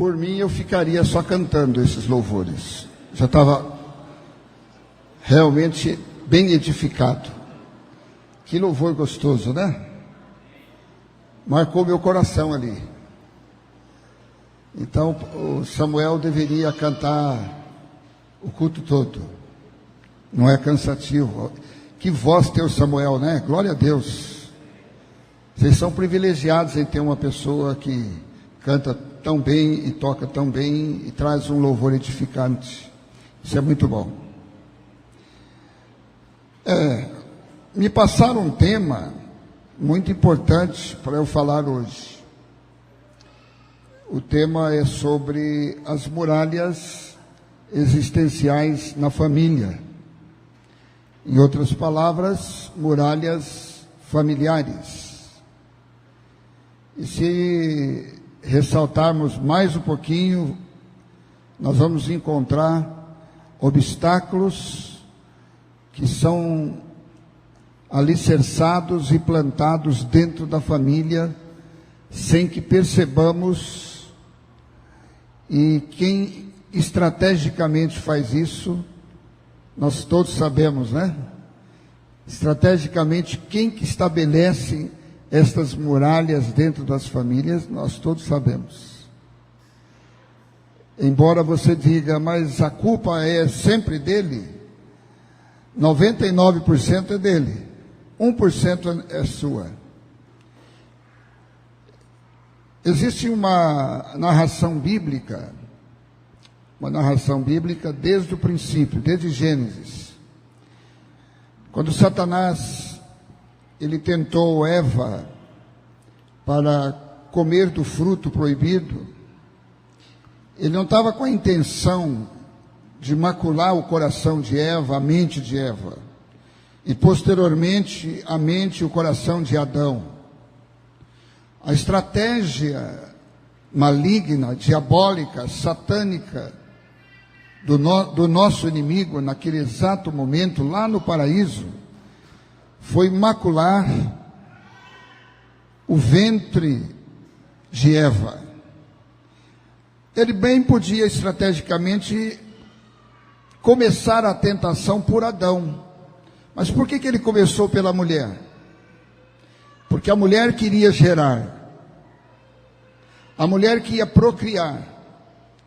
Por mim, eu ficaria só cantando esses louvores. Já estava realmente bem edificado. Que louvor gostoso, né? Marcou meu coração ali. Então, o Samuel deveria cantar o culto todo. Não é cansativo. Que voz tem o Samuel, né? Glória a Deus. Vocês são privilegiados em ter uma pessoa que canta tão bem e toca tão bem e traz um louvor edificante. Isso é muito bom. Me passaram um tema muito importante para eu falar hoje. O tema é sobre as muralhas existenciais na família. Em outras palavras, muralhas familiares. E se ressaltarmos mais um pouquinho, nós vamos encontrar obstáculos que são alicerçados e plantados dentro da família, sem que percebamos, e quem estrategicamente faz isso, nós todos sabemos, né? Estrategicamente, quem que estabelece estas muralhas dentro das famílias, nós todos sabemos. Embora você diga, mas a culpa é sempre dele, 99% é dele, 1% é sua. Existe uma narração bíblica desde o princípio, desde Gênesis. Quando Satanás, ele tentou Eva para comer do fruto proibido, ele não estava com a intenção de macular o coração de Eva, a mente de Eva, e posteriormente a mente e o coração de Adão. A estratégia maligna, diabólica, satânica do nosso inimigo naquele exato momento, lá no paraíso, foi macular o ventre de Eva. Ele bem podia estrategicamente começar a tentação por Adão. Mas por que ele começou pela mulher? Porque a mulher queria gerar. A mulher que ia procriar.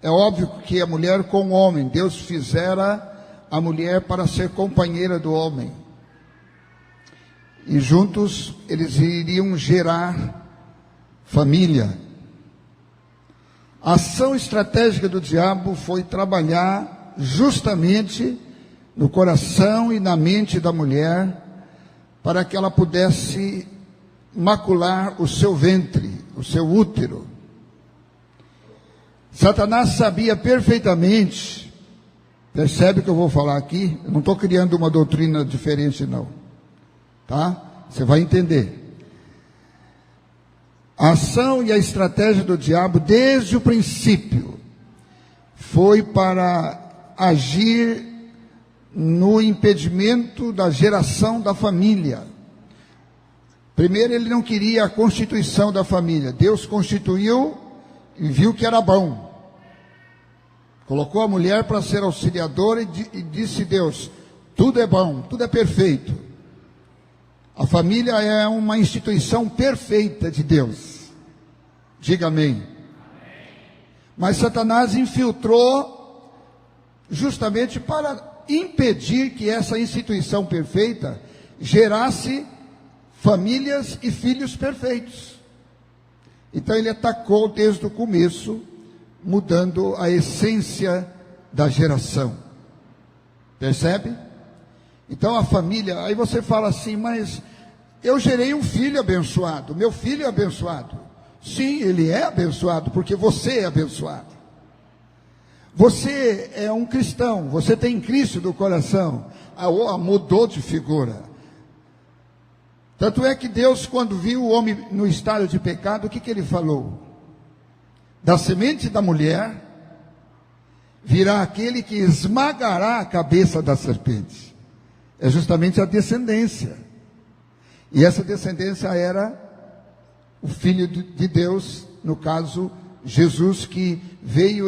É óbvio que a mulher com o homem, Deus fizera a mulher para ser companheira do homem. E juntos eles iriam gerar família. A ação estratégica do diabo foi trabalhar justamente no coração e na mente da mulher, para que ela pudesse macular o seu ventre, o seu útero. Satanás sabia perfeitamente, percebe que eu vou falar aqui, eu não estou criando uma doutrina diferente não, tá? Você vai entender. A ação e a estratégia do diabo, desde o princípio, foi para agir no impedimento da geração da família. Primeiro, ele não queria a constituição da família. Deus constituiu e viu que era bom. Colocou a mulher para ser auxiliadora e disse Deus, tudo é bom, tudo é perfeito. A família é uma instituição perfeita de Deus. Diga amém. Mas Satanás infiltrou justamente para impedir que essa instituição perfeita gerasse famílias e filhos perfeitos. Então ele atacou desde o começo, mudando a essência da geração. Percebe? Então a família, aí você fala assim, mas eu gerei um filho abençoado, meu filho é abençoado. Sim, ele é abençoado, porque você é abençoado. Você é um cristão, você tem Cristo no coração, mudou de figura. Tanto é que Deus, quando viu o homem no estado de pecado, o que ele falou? Da semente da mulher virá aquele que esmagará a cabeça da serpente. É justamente a descendência. E essa descendência era o Filho de Deus, no caso, Jesus, que veio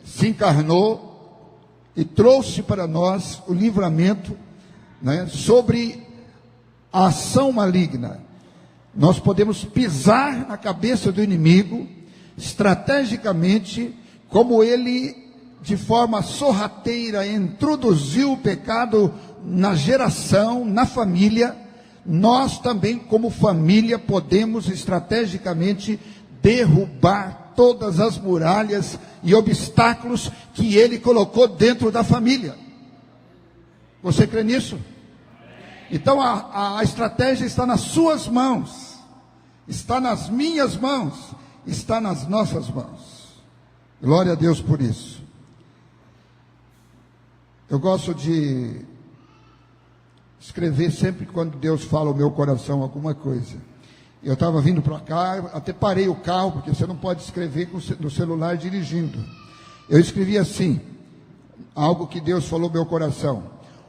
se encarnou e trouxe para nós o livramento, né, sobre a ação maligna. Nós podemos pisar na cabeça do inimigo estrategicamente, como ele, de forma sorrateira, introduziu o pecado na geração, na família. Nós também, como família, podemos estrategicamente derrubar todas as muralhas e obstáculos que ele colocou dentro da família. Você crê nisso? Então a estratégia está nas suas mãos, está nas minhas mãos, está nas nossas mãos. Glória a Deus por isso. Eu gosto de escrever sempre quando Deus fala ao meu coração alguma coisa. Eu estava vindo para cá, até parei o carro, porque você não pode escrever no celular dirigindo. Eu escrevi assim, algo que Deus falou ao meu coração: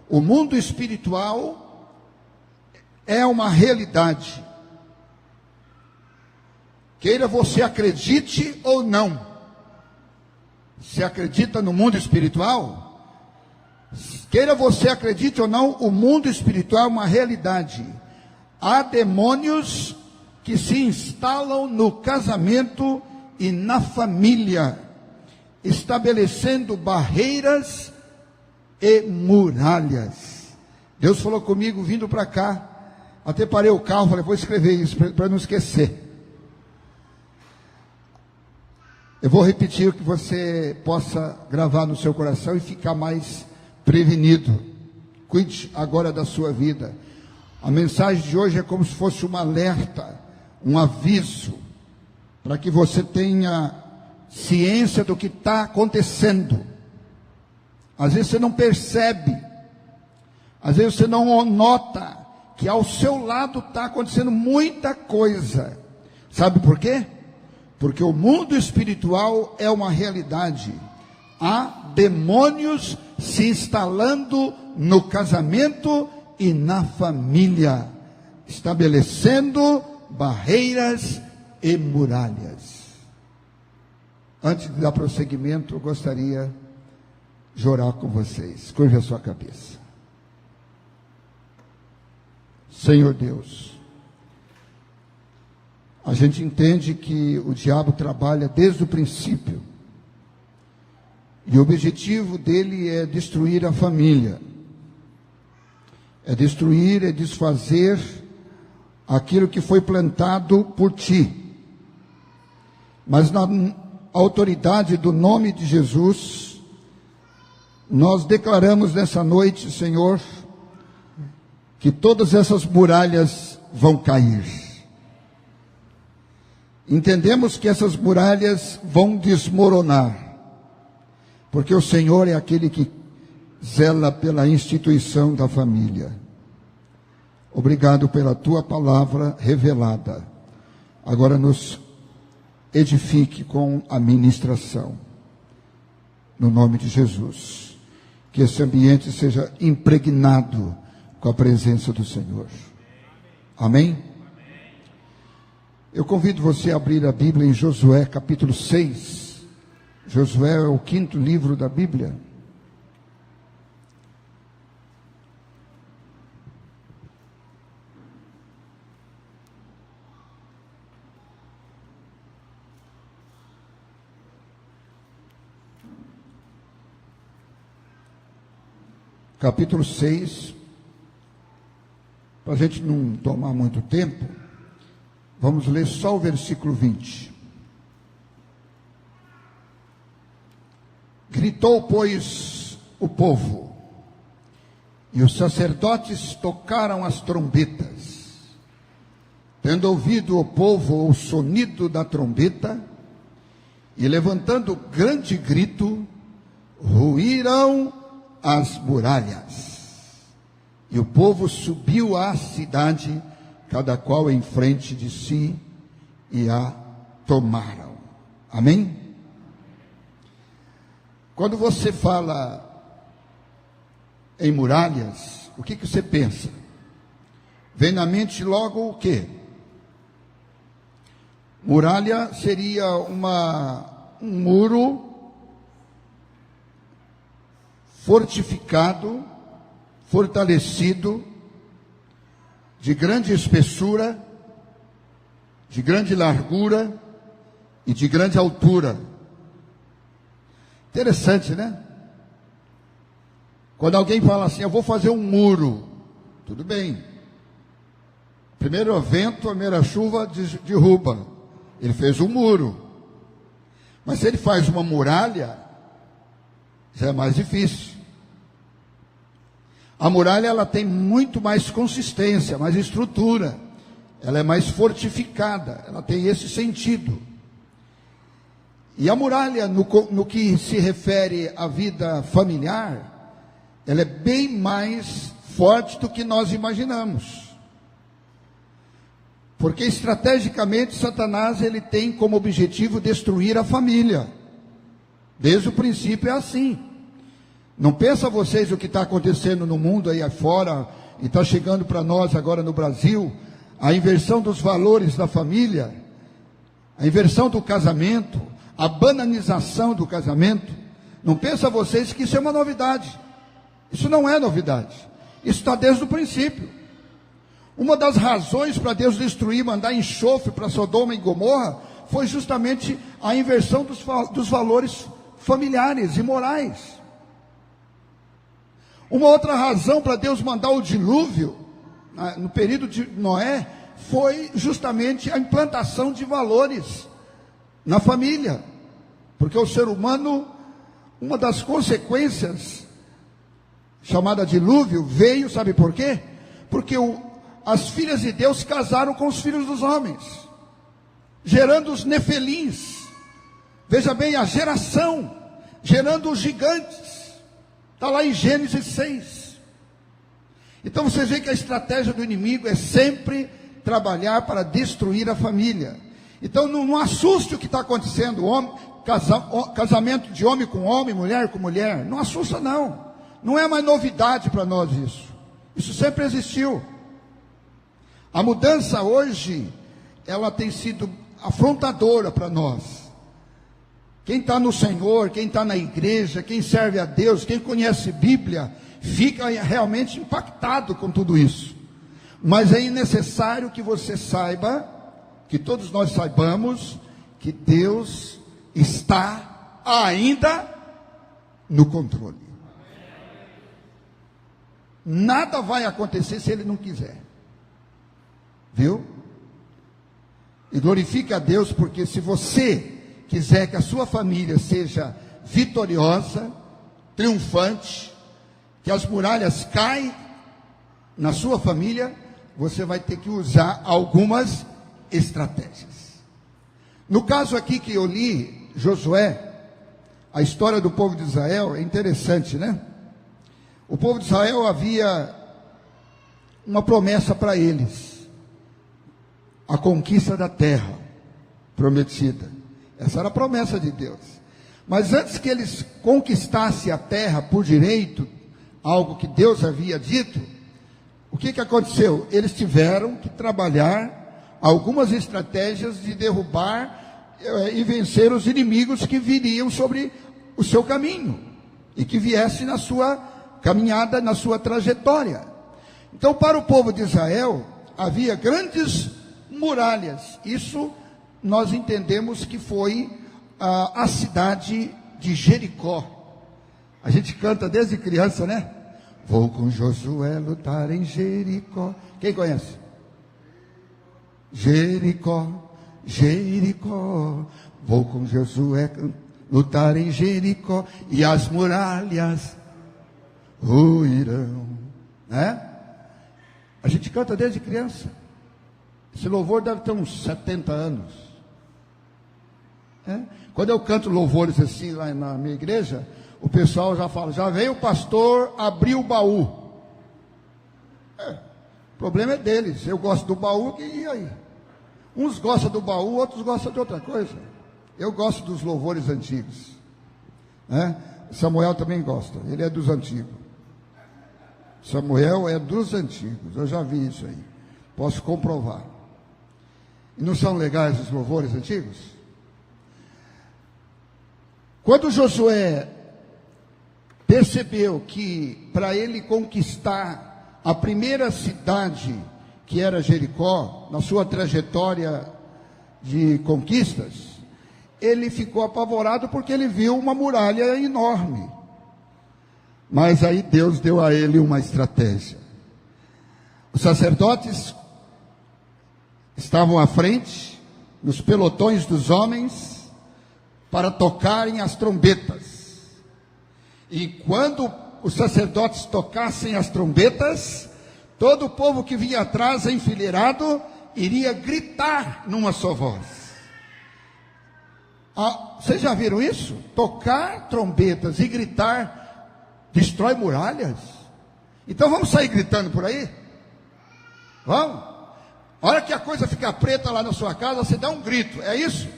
o mundo espiritual é uma realidade, queira você acredite ou não. Você acredita no mundo espiritual? Queira você acredite ou não, o mundo espiritual é uma realidade. Há demônios que se instalam no casamento e na família, estabelecendo barreiras e muralhas. Deus falou comigo vindo para cá, até parei o carro, falei, vou escrever isso para não esquecer. Eu vou repetir o que você possa gravar no seu coração e ficar mais prevenido. Cuide agora da sua vida. A mensagem de hoje é como se fosse um alerta, um aviso, para que você tenha ciência do que está acontecendo. Às vezes você não percebe, às vezes você não nota que ao seu lado está acontecendo muita coisa. Sabe por quê? Porque o mundo espiritual é uma realidade. Há demônios se instalando no casamento e na família, estabelecendo barreiras e muralhas. Antes de dar prosseguimento, eu gostaria de orar com vocês. Curve a sua cabeça. Senhor Deus, a gente entende que o diabo trabalha desde o princípio, e o objetivo dele é destruir a família, é destruir, é desfazer aquilo que foi plantado por ti. Mas na autoridade do nome de Jesus, nós declaramos nessa noite, Senhor, que todas essas muralhas vão cair. Entendemos que essas muralhas vão desmoronar, porque o Senhor é aquele que zela pela instituição da família. Obrigado pela tua palavra revelada. Agora nos edifique com a ministração, no nome de Jesus. Que esse ambiente seja impregnado com a presença do Senhor. Amém? Eu convido você a abrir a Bíblia em Josué capítulo 6. Josué é o 5º livro da Bíblia. Capítulo 6. Para a gente não tomar muito tempo, vamos ler só o versículo 20. Gritou, pois, o povo, e os sacerdotes tocaram as trombetas. Tendo ouvido o povo o sonido da trombeta, e levantando grande grito, ruíram as muralhas. E o povo subiu à cidade, cada qual em frente de si, e a tomaram. Amém? Quando você fala em muralhas, o que você pensa? Vem na mente logo o quê? Muralha seria um muro fortificado, fortalecido, de grande espessura, de grande largura e de grande altura. Interessante, né? Quando alguém fala assim, eu vou fazer um muro, tudo bem. Primeiro vento, a primeira chuva derruba. Ele fez um muro. Mas se ele faz uma muralha, já é mais difícil. A muralha, ela tem muito mais consistência, mais estrutura. Ela é mais fortificada, ela tem esse sentido. E a muralha, no que se refere à vida familiar, ela é bem mais forte do que nós imaginamos. Porque estrategicamente Satanás, ele tem como objetivo destruir a família. Desde o princípio é assim. Não pensa vocês o que está acontecendo no mundo aí afora, e está chegando para nós agora no Brasil, a inversão dos valores da família, a inversão do casamento, a banalização do casamento. Não pensa vocês que isso é uma novidade. Isso não é novidade. Isso está desde o princípio. Uma das razões para Deus destruir, mandar enxofre para Sodoma e Gomorra, foi justamente a inversão dos valores familiares e morais. Uma outra razão para Deus mandar o dilúvio, no período de Noé, foi justamente a implantação de valores na família. Porque o ser humano, uma das consequências, chamada dilúvio, veio, sabe por quê? Porque as filhas de Deus casaram com os filhos dos homens, gerando os nefelins. Veja bem, a geração, gerando os gigantes. Está lá em Gênesis 6. Então você vê que a estratégia do inimigo é sempre trabalhar para destruir a família. Então não assuste o que está acontecendo, casamento de homem com homem, mulher com mulher. Não assusta não. Não é mais novidade para nós isso. Isso sempre existiu. A mudança hoje, ela tem sido afrontadora para nós. Quem está no Senhor, quem está na igreja, quem serve a Deus, quem conhece Bíblia, fica realmente impactado com tudo isso. Mas é necessário que você saiba, que todos nós saibamos, que Deus está ainda no controle. Nada vai acontecer se Ele não quiser. Viu? E glorifique a Deus, porque se você quiser que a sua família seja vitoriosa, triunfante, que as muralhas caem na sua família, você vai ter que usar algumas estratégias. No caso aqui que eu li, Josué, a história do povo de Israel, é interessante, né? O povo de Israel havia uma promessa para eles. A conquista da terra prometida. Essa era a promessa de Deus. Mas antes que eles conquistassem a terra por direito, algo que Deus havia dito, o que aconteceu? Eles tiveram que trabalhar algumas estratégias de derrubar e vencer os inimigos que viriam sobre o seu caminho e que viessem na sua caminhada, na sua trajetória. Então, para o povo de Israel, havia grandes muralhas. Isso nós entendemos que foi a cidade de Jericó. A gente canta desde criança, né? Vou com Josué lutar em Jericó. Quem conhece? Jericó, Jericó. Vou com Josué lutar em Jericó, e as muralhas ruirão, né? A gente canta desde criança. Esse louvor deve ter uns 70 anos. Quando eu canto louvores assim lá na minha igreja, o pessoal já fala, já veio o pastor abrir o baú. O problema é deles. Eu gosto do baú, e aí? Uns gostam do baú, outros gostam de outra coisa. Eu gosto dos louvores antigos. Samuel também gosta, ele é dos antigos. Samuel é dos antigos, eu já vi isso aí, posso comprovar. E não são legais os louvores antigos? Quando Josué percebeu que para ele conquistar a primeira cidade, que era Jericó, na sua trajetória de conquistas, ele ficou apavorado porque ele viu uma muralha enorme. Mas aí Deus deu a ele uma estratégia. Os sacerdotes estavam à frente, nos pelotões dos homens, para tocarem as trombetas. E quando os sacerdotes tocassem as trombetas, todo o povo que vinha atrás, enfileirado, iria gritar numa só voz. Vocês já viram isso? Tocar trombetas e gritar destrói muralhas? Então vamos sair gritando por aí? Vamos? A hora que a coisa ficar preta lá na sua casa, você dá um grito, é isso?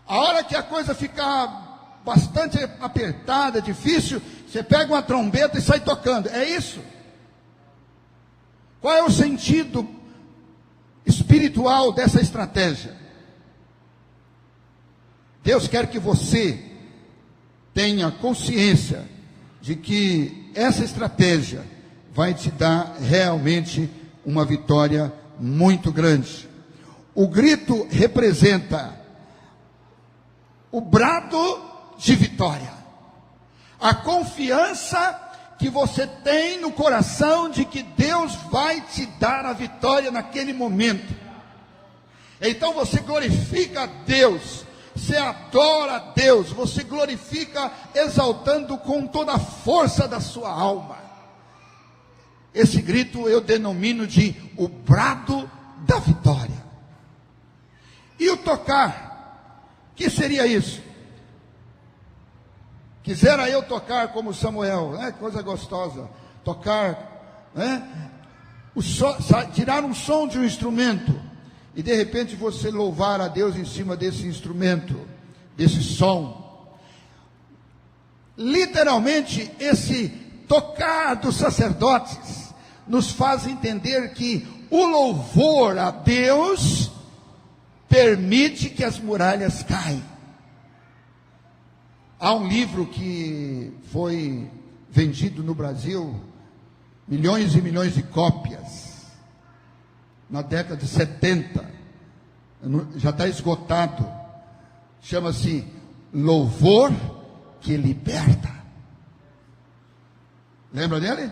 A hora que a coisa ficar bastante apertada, difícil, você pega uma trombeta e sai tocando, é isso? Qual é o sentido espiritual dessa estratégia? Deus quer que você tenha consciência de que essa estratégia vai te dar realmente uma vitória muito grande. O grito representa o brado de vitória, a confiança que você tem no coração de que Deus vai te dar a vitória naquele momento. Então você glorifica a Deus, você adora a Deus, você glorifica exaltando com toda a força da sua alma. Esse grito eu denomino de o brado da vitória. E o tocar, que seria isso? Quisera eu tocar como Samuel, né? Coisa gostosa, tocar, né? Tirar um som de um instrumento, e de repente você louvar a Deus em cima desse instrumento, desse som. Literalmente, esse tocar dos sacerdotes nos faz entender que o louvor a Deus permite que as muralhas caem. Há um livro que foi vendido no Brasil, milhões e milhões de cópias, na década de 70, já está esgotado, chama-se Louvor que Liberta. Lembra dele?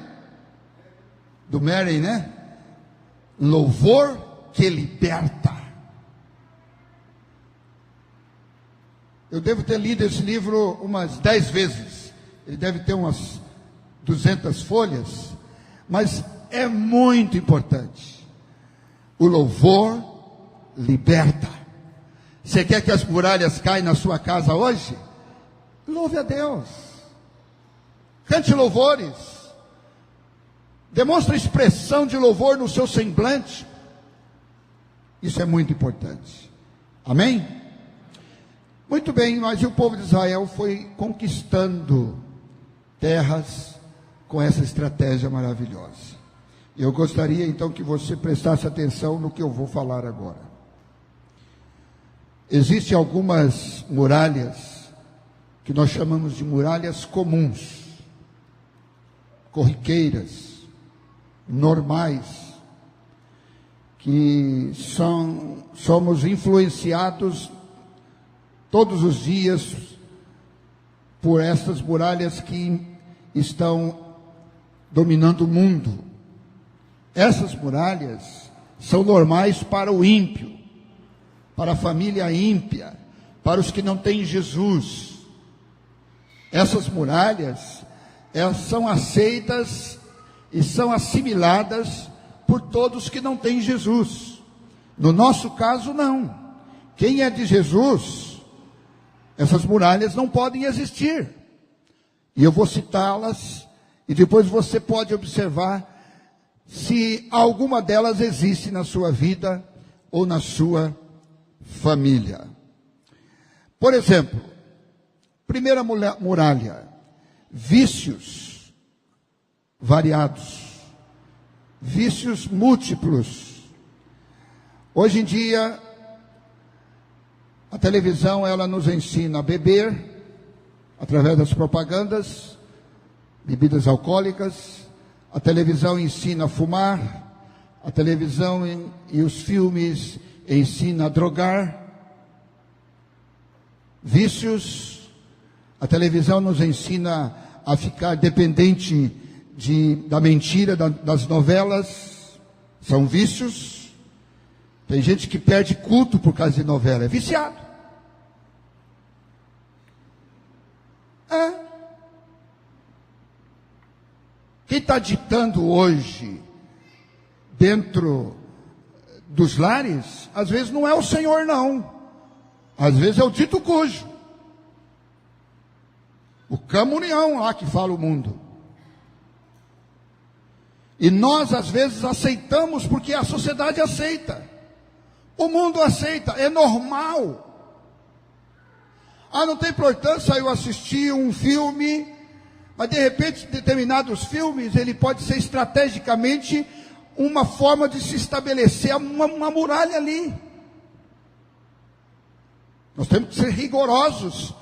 Do Mary, né? Louvor que Liberta. Eu devo ter lido esse livro umas 10 vezes. Ele deve ter umas 200 folhas. Mas é muito importante. O louvor liberta. Você quer que as muralhas caem na sua casa hoje? Louve a Deus. Cante louvores. Demonstre expressão de louvor no seu semblante. Isso é muito importante. Amém? Muito bem, mas o povo de Israel foi conquistando terras com essa estratégia maravilhosa. Eu gostaria então que você prestasse atenção no que eu vou falar agora. Existem algumas muralhas que nós chamamos de muralhas comuns, corriqueiras, normais, que somos influenciados todos os dias por estas muralhas que estão dominando o mundo. Essas muralhas são normais para o ímpio, para a família ímpia, para os que não têm Jesus. Essas muralhas, elas são aceitas e são assimiladas por todos que não têm Jesus. No nosso caso, não. Quem é de Jesus, essas muralhas não podem existir. E eu vou citá-las, e depois você pode observar se alguma delas existe na sua vida ou na sua família. Por exemplo, primeira muralha, vícios variados, vícios múltiplos, Hoje em dia, a televisão, ela nos ensina a beber, através das propagandas, bebidas alcoólicas. A televisão ensina a fumar. A televisão e os filmes ensinam a drogar. Vícios. A televisão nos ensina a ficar dependente da mentira, das novelas. São vícios. Tem gente que perde culto por causa de novela. É viciado. Quem está ditando hoje dentro dos lares, às vezes não é o Senhor, não. Às vezes é o dito cujo. O camunião lá que fala o mundo. E nós, às vezes, aceitamos porque a sociedade aceita. O mundo aceita, é normal. Não tem importância eu assistir um filme, mas de repente, determinados filmes, ele pode ser estrategicamente uma forma de se estabelecer uma muralha ali. Nós temos que ser rigorosos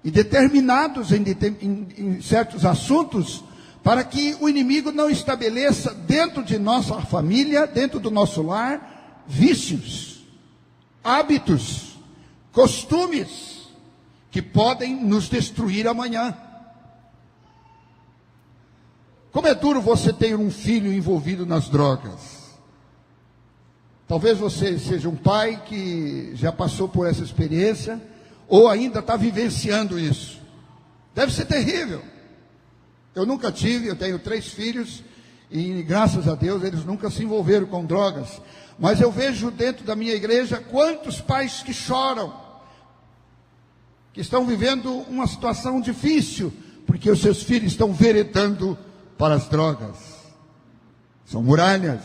e determinados em certos assuntos, para que o inimigo não estabeleça dentro de nossa família, dentro do nosso lar, vícios, hábitos, costumes, que podem nos destruir amanhã. Como é duro você ter um filho envolvido nas drogas. Talvez você seja um pai que já passou por essa experiência, ou ainda está vivenciando isso. Deve ser terrível. Eu nunca tive, eu tenho 3 filhos, e graças a Deus eles nunca se envolveram com drogas. Mas eu vejo dentro da minha igreja quantos pais que choram, que estão vivendo uma situação difícil, porque os seus filhos estão veredando para as drogas. São muralhas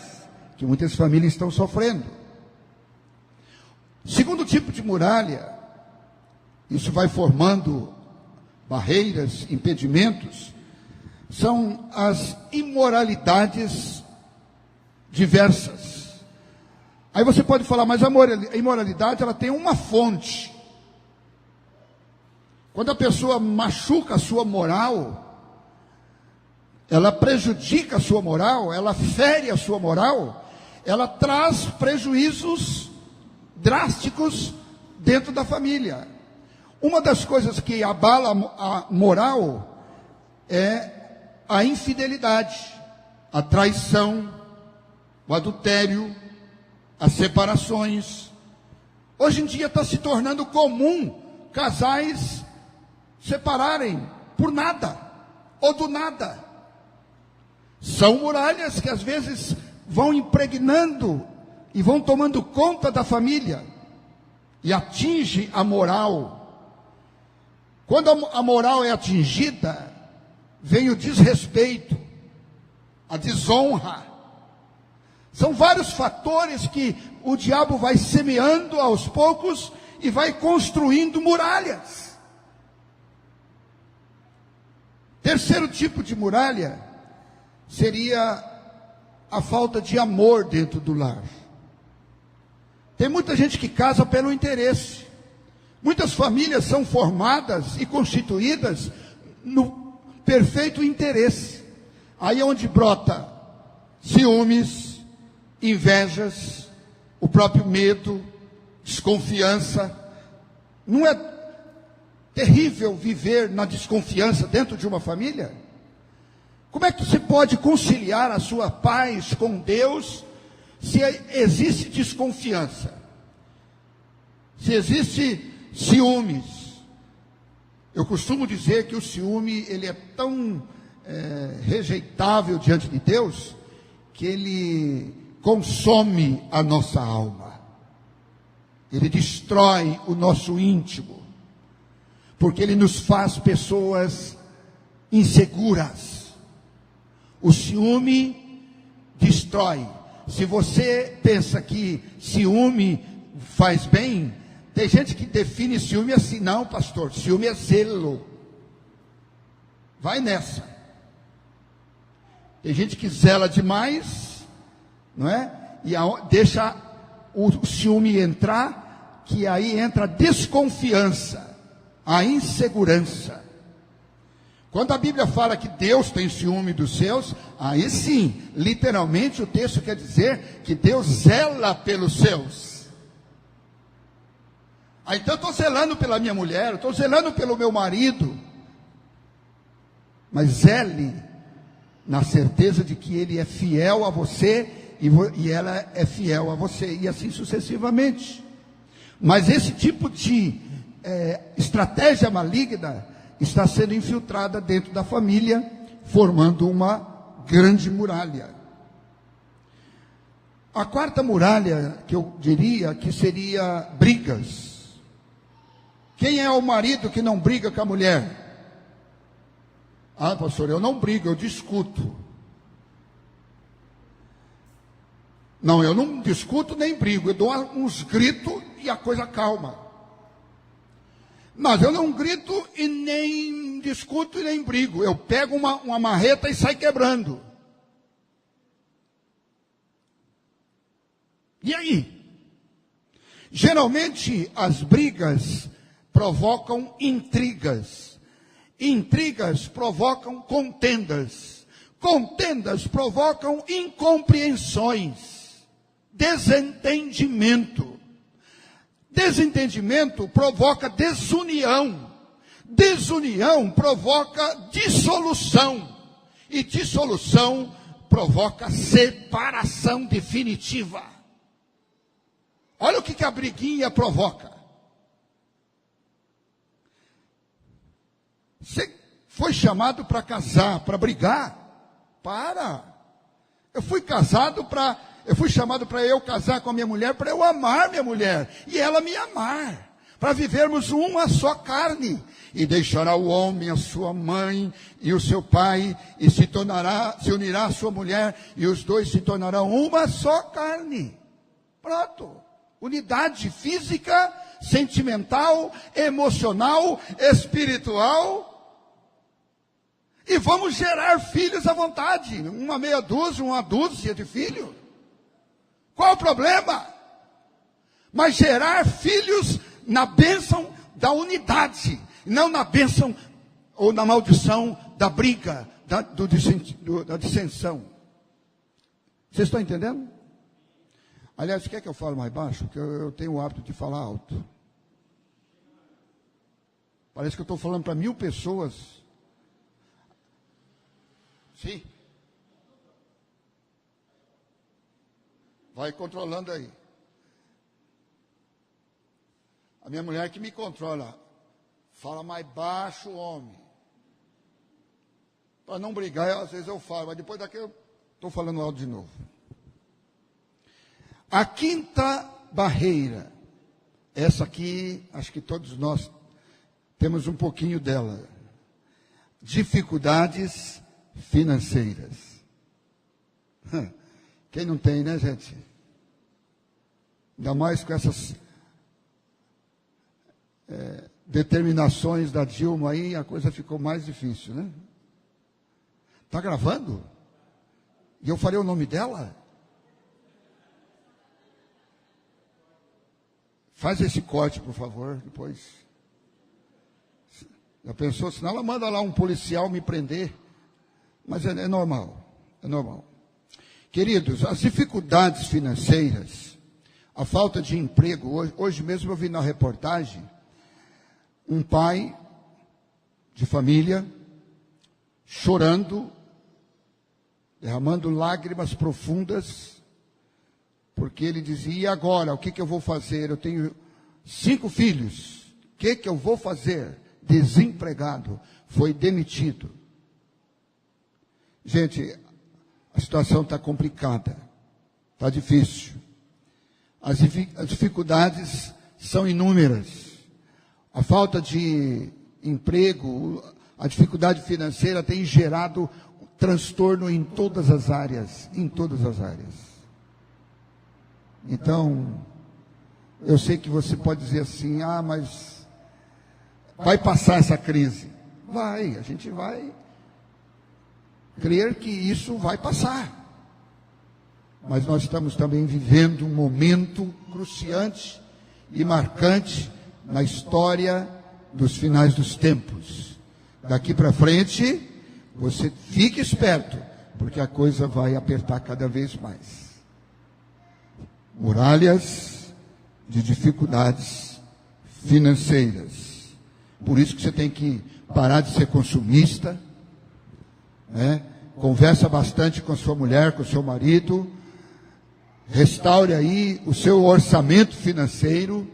que muitas famílias estão sofrendo. Segundo tipo de muralha, isso vai formando barreiras, impedimentos, são as imoralidades diversas. Aí você pode falar, mas a imoralidade, ela tem uma fonte. Quando a pessoa machuca a sua moral, ela prejudica a sua moral, ela fere a sua moral, ela traz prejuízos drásticos dentro da família. Uma das coisas que abala a moral é a infidelidade, a traição, o adultério, as separações. Hoje em dia está se tornando comum casais separarem por nada, ou do nada. São muralhas que às vezes vão impregnando e vão tomando conta da família, e atinge a moral. Quando a moral é atingida, vem o desrespeito, a desonra. São vários fatores que o diabo vai semeando aos poucos e vai construindo muralhas. Terceiro tipo de muralha seria a falta de amor dentro do lar. Tem muita gente que casa pelo interesse. Muitas famílias são formadas e constituídas no perfeito interesse. Aí é onde brota ciúmes, invejas, o próprio medo, desconfiança. Não é terrível viver na desconfiança dentro de uma família? Como é que você pode conciliar a sua paz com Deus se existe desconfiança? Se existe ciúmes? Eu costumo dizer que o ciúme, ele é tão rejeitável diante de Deus, que ele consome a nossa alma. Ele destrói o nosso íntimo, porque ele nos faz pessoas inseguras. O ciúme destrói. Se você pensa que ciúme faz bem, tem gente que define ciúme assim: não, pastor, ciúme é zelo. Vai nessa. Tem gente que zela demais, não é? E deixa o ciúme entrar, que aí entra a desconfiança, a insegurança. Quando a Bíblia fala que Deus tem ciúme dos seus, aí sim, literalmente o texto quer dizer que Deus zela pelos seus. Aí então eu estou zelando pela minha mulher, eu estou zelando pelo meu marido, mas zele na certeza de que ele é fiel a você e ela é fiel a você, e assim sucessivamente. Mas esse tipo de estratégia maligna está sendo infiltrada dentro da família, formando uma grande muralha. A quarta muralha, que eu diria que seria brigas. Quem é o marido que não briga com a mulher? Ah, pastor, eu não brigo, eu discuto. Não, eu não discuto nem brigo, eu dou uns gritos e a coisa calma. Mas eu não grito e nem discuto e nem brigo. Eu pego uma marreta e saio quebrando. E aí? Geralmente as brigas provocam intrigas. Intrigas provocam contendas. Contendas provocam incompreensões. Desentendimento. Desentendimento provoca desunião. Desunião provoca dissolução. E dissolução provoca separação definitiva. Olha o que a briguinha provoca. Você foi chamado para casar, para brigar? Para. Eu fui chamado para eu casar com a minha mulher, para eu amar minha mulher, e ela me amar, para vivermos uma só carne. E deixará o homem a sua mãe e o seu pai, e se unirá a sua mulher, e os dois se tornarão uma só carne. Pronto. Unidade física, sentimental, emocional, espiritual. E vamos gerar filhos à vontade, uma meia dúzia, uma dúzia de filhos. Qual o problema? Mas gerar filhos na bênção da unidade, não na bênção ou na maldição da briga, da dissensão. Vocês estão entendendo? Aliás, quer que eu fale mais baixo? Porque eu tenho o hábito de falar alto. Parece que eu estou falando para 1000 pessoas. Sim. Vai controlando aí. A minha mulher que me controla. Fala mais baixo, homem. Para não brigar, às vezes eu falo, mas depois daqui eu estou falando alto de novo. A quinta barreira. Essa aqui, acho que todos nós temos um pouquinho dela. Dificuldades financeiras. Quem não tem, né, gente? Ainda mais com essas determinações da Dilma aí, a coisa ficou mais difícil, né? Está gravando? E eu falei o nome dela? Faz esse corte, por favor, depois. Já pensou? Senão ela manda lá um policial me prender. Mas é normal, é normal. Queridos, as dificuldades financeiras, a falta de emprego, hoje mesmo eu vi na reportagem, um pai de família, chorando, derramando lágrimas profundas, porque ele dizia, e agora, o que eu vou fazer? Eu tenho 5 filhos, o que eu vou fazer? Desempregado, foi demitido. Gente, a situação está complicada, está difícil. As dificuldades são inúmeras. A falta de emprego, a dificuldade financeira tem gerado transtorno em todas as áreas, Então, eu sei que você pode dizer assim, mas vai passar essa crise. Vai, a gente vai crer que isso vai passar. mas nós estamos também vivendo um momento cruciante e marcante na história dos finais dos tempos. Daqui para frente, você fique esperto, porque a coisa vai apertar cada vez mais. Muralhas de dificuldades financeiras. Por isso que você tem que parar de ser consumista, né? Conversa bastante com a sua mulher, com o seu marido, restaure aí o seu orçamento financeiro,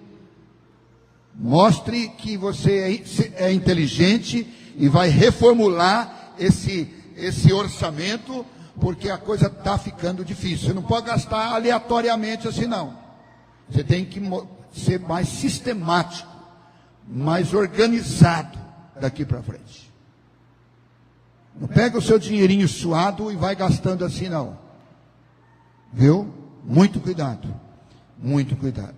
mostre que você é inteligente e vai reformular esse orçamento, porque a coisa está ficando difícil. Você não pode gastar aleatoriamente assim, não. Você tem que ser mais sistemático, mais organizado daqui para frente. Não pega o seu dinheirinho suado e vai gastando assim, não. Viu? Muito cuidado. Muito cuidado.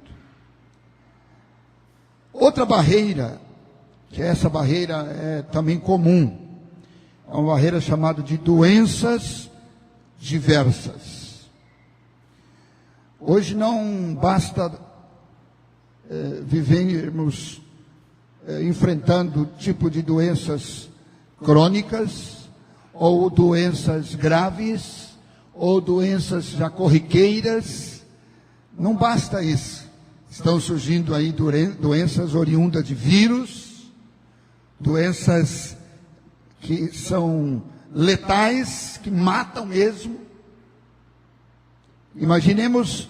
Outra barreira, que essa barreira é também comum, é uma barreira chamada de doenças diversas. Hoje não basta vivermos enfrentando tipo de doenças crônicas, ou doenças graves, ou doenças já corriqueiras. Não basta isso. Estão surgindo aí doenças oriundas de vírus, doenças que são letais, que matam mesmo. Imaginemos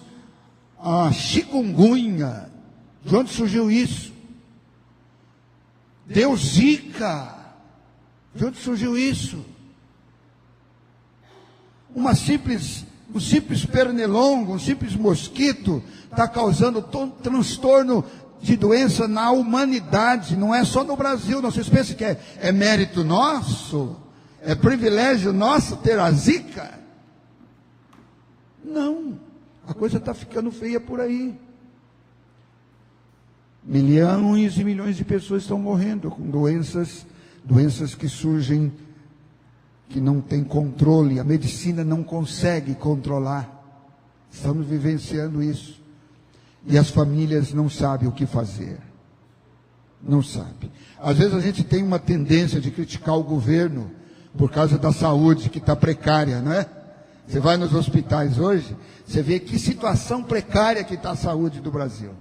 a chikungunya. De onde surgiu isso? Deu zika. De onde surgiu isso? Um simples pernilongo, um simples mosquito está causando transtorno de doença na humanidade. Não é só no Brasil. Não, vocês pensam que é mérito nosso? É privilégio nosso ter a zika? Não. A coisa está ficando feia por aí. Milhões e milhões de pessoas estão morrendo com doenças que surgem, que não tem controle, a medicina não consegue controlar. Estamos vivenciando isso. E as famílias não sabem o que fazer. Não sabem. Às vezes a gente tem uma tendência de criticar o governo por causa da saúde que está precária, não é? Você vai nos hospitais hoje, você vê que situação precária que está a saúde do Brasil.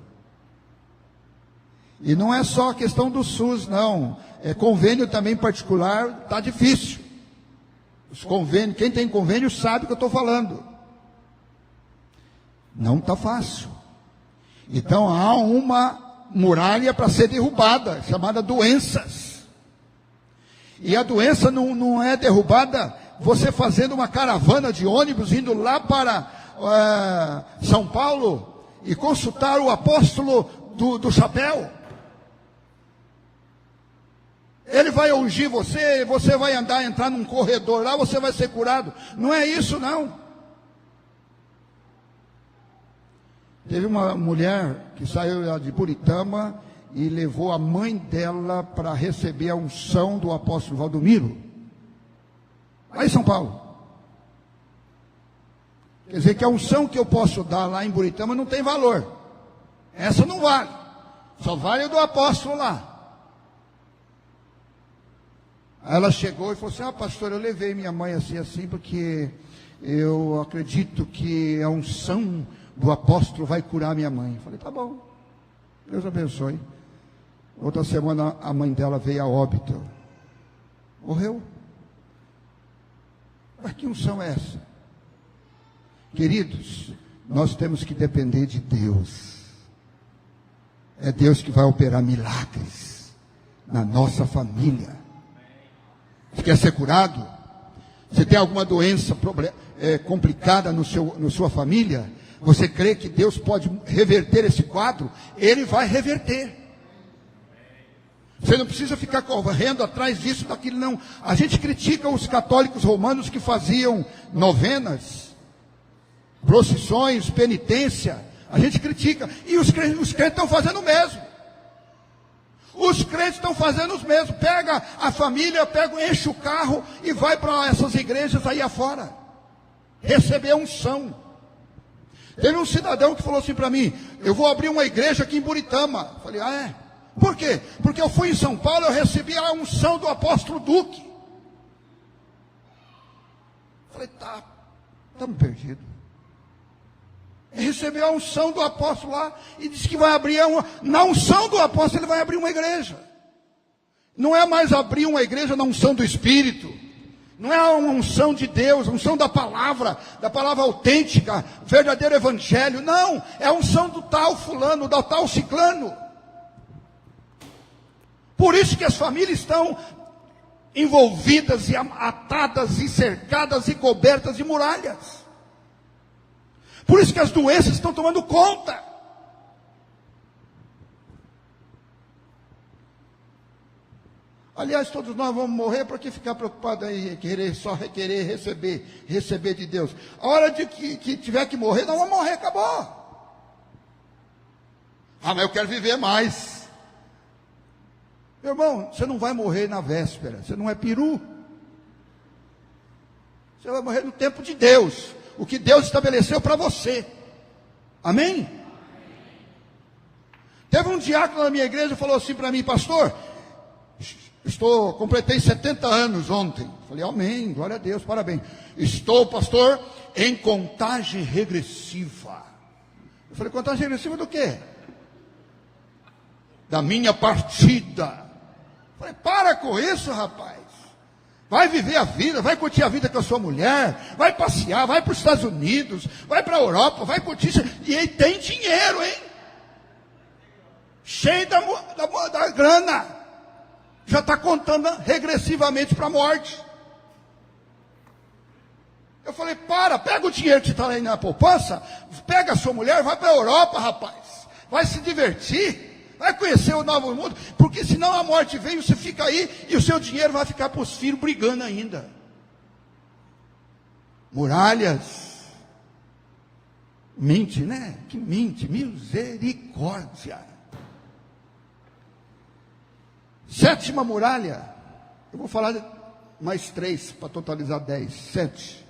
E não é só a questão do SUS, não. É convênio também particular, está difícil. Os convênios, quem tem convênio sabe o que eu estou falando. Não está fácil. Então há uma muralha para ser derrubada, chamada doenças. E a doença não é derrubada você fazendo uma caravana de ônibus, indo lá para São Paulo e consultar o apóstolo do chapéu. Ele vai ungir você, você vai entrar num corredor lá, você vai ser curado. Não é isso, não. Teve uma mulher que saiu de Buritama e levou a mãe dela para receber a unção do apóstolo Valdomiro, lá em São Paulo. Quer dizer que a unção que eu posso dar lá em Buritama não tem valor. Essa não vale. Só vale o do apóstolo lá. Aí ela chegou e falou assim: pastor, eu levei minha mãe assim, porque eu acredito que a unção do apóstolo vai curar minha mãe. Eu falei: tá bom, Deus abençoe. Outra semana a mãe dela veio a óbito. Morreu. Mas que unção é essa? Queridos, nós temos que depender de Deus. É Deus que vai operar milagres na nossa família. Você quer ser curado? Você tem alguma doença complicada na sua família? Você crê que Deus pode reverter esse quadro? Ele vai reverter. Você não precisa ficar correndo atrás disso, daquilo, não. A gente critica os católicos romanos que faziam novenas, procissões, penitência. A gente critica. E os crentes estão fazendo o mesmo. Os crentes estão fazendo os mesmos. Pega a família, enche o carro e vai para essas igrejas aí afora receber unção. Teve um cidadão que falou assim para mim: eu vou abrir uma igreja aqui em Buritama. Eu falei: ah, é? Por quê? Porque eu fui em São Paulo, eu recebi a unção do apóstolo Duque. Eu falei: tá, estamos perdidos. Recebeu a unção do apóstolo lá e disse que vai abrir na unção do apóstolo ele vai abrir uma igreja. Não é mais abrir uma igreja na unção do Espírito. Não é uma unção de Deus, a unção da palavra autêntica, verdadeiro evangelho. Não, é a unção do tal fulano, do tal ciclano. Por isso que as famílias estão envolvidas e atadas e cercadas e cobertas de muralhas. Por isso que as doenças estão tomando conta. Aliás, todos nós vamos morrer, para que ficar preocupado aí, só querer receber de Deus? A hora de que tiver que morrer, nós vamos morrer, acabou. Ah, mas eu quero viver mais. Meu irmão, você não vai morrer na véspera, você não é peru. Você vai morrer no tempo de Deus, o que Deus estabeleceu para você. Amém? Teve um diácono na minha igreja que falou assim para mim: pastor, completei 70 anos ontem. Falei: amém, glória a Deus, parabéns. Estou, pastor, em contagem regressiva. Eu falei: contagem regressiva do quê? Da minha partida. Eu falei: para com isso, rapaz. Vai viver a vida, vai curtir a vida com a sua mulher, vai passear, vai para os Estados Unidos, vai para a Europa, vai curtir. E ele tem dinheiro, hein? Cheio da grana. Já está contando regressivamente para a morte. Eu falei: pega o dinheiro que está aí na poupança, pega a sua mulher, vai para a Europa, rapaz. Vai se divertir. Vai conhecer o novo mundo, porque senão a morte vem, você fica aí e o seu dinheiro vai ficar para os filhos brigando ainda. Muralhas. Mente, né? Que mente, misericórdia. Sétima muralha. Eu vou falar mais 3 para totalizar 10. 7.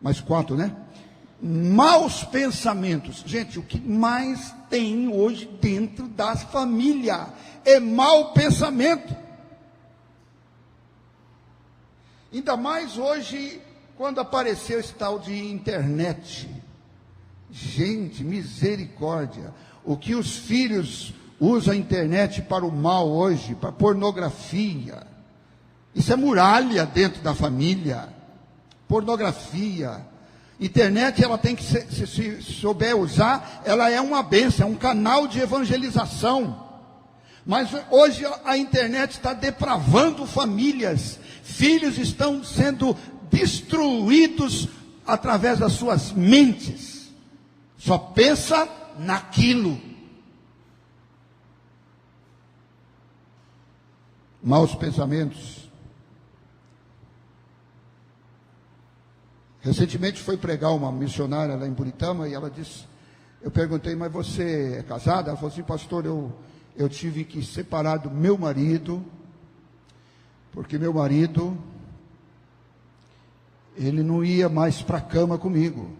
Mais 4, né? Maus pensamentos. Gente, o que mais tem hoje dentro das famílias é mau pensamento. Ainda mais hoje, quando apareceu esse tal de internet. Gente, misericórdia. O que os filhos usam a internet para o mal hoje, para pornografia. Isso é muralha dentro da família. Pornografia. Internet, ela tem que, se souber usar, ela é uma bênção, é um canal de evangelização. Mas hoje a internet está depravando famílias. Filhos estão sendo destruídos através das suas mentes. Só pensa naquilo. Maus pensamentos. Recentemente foi pregar uma missionária lá em Buritama e ela disse, eu perguntei: mas você é casada? Ela falou assim: pastor, eu tive que separar do meu marido, porque meu marido, ele não ia mais para a cama comigo.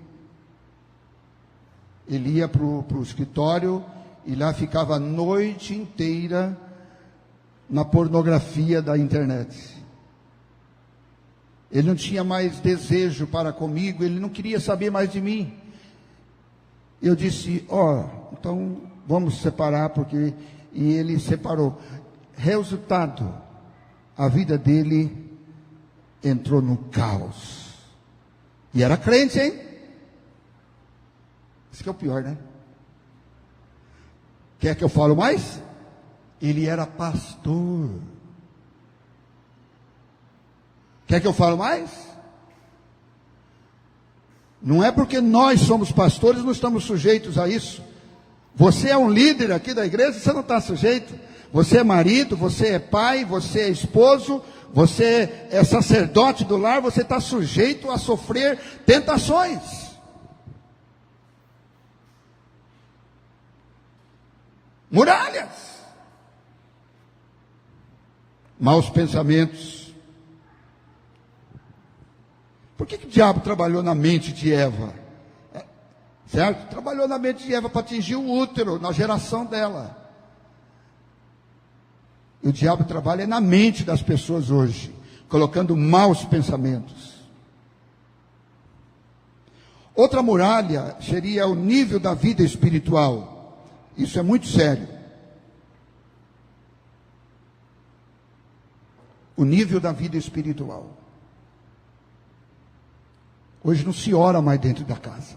Ele ia para o escritório e lá ficava a noite inteira na pornografia da internet. Ele não tinha mais desejo para comigo, ele não queria saber mais de mim. Eu disse: então vamos separar, porque... E ele separou. Resultado, a vida dele entrou no caos. E era crente, hein? Isso que é o pior, né? Quer que eu fale mais? Ele era pastor. Quer que eu fale mais? Não é porque nós somos pastores, não estamos sujeitos a isso. Você é um líder aqui da igreja, você não está sujeito. Você é marido, você é pai, você é esposo, você é sacerdote do lar, você está sujeito a sofrer tentações. Muralhas. Maus pensamentos. Por que o diabo trabalhou na mente de Eva? certo? Trabalhou na mente de Eva para atingir o útero, na geração dela. E o diabo trabalha na mente das pessoas hoje, colocando maus pensamentos. Outra muralha seria o nível da vida espiritual. Isso é muito sério. O nível da vida espiritual. Hoje não se ora mais dentro da casa.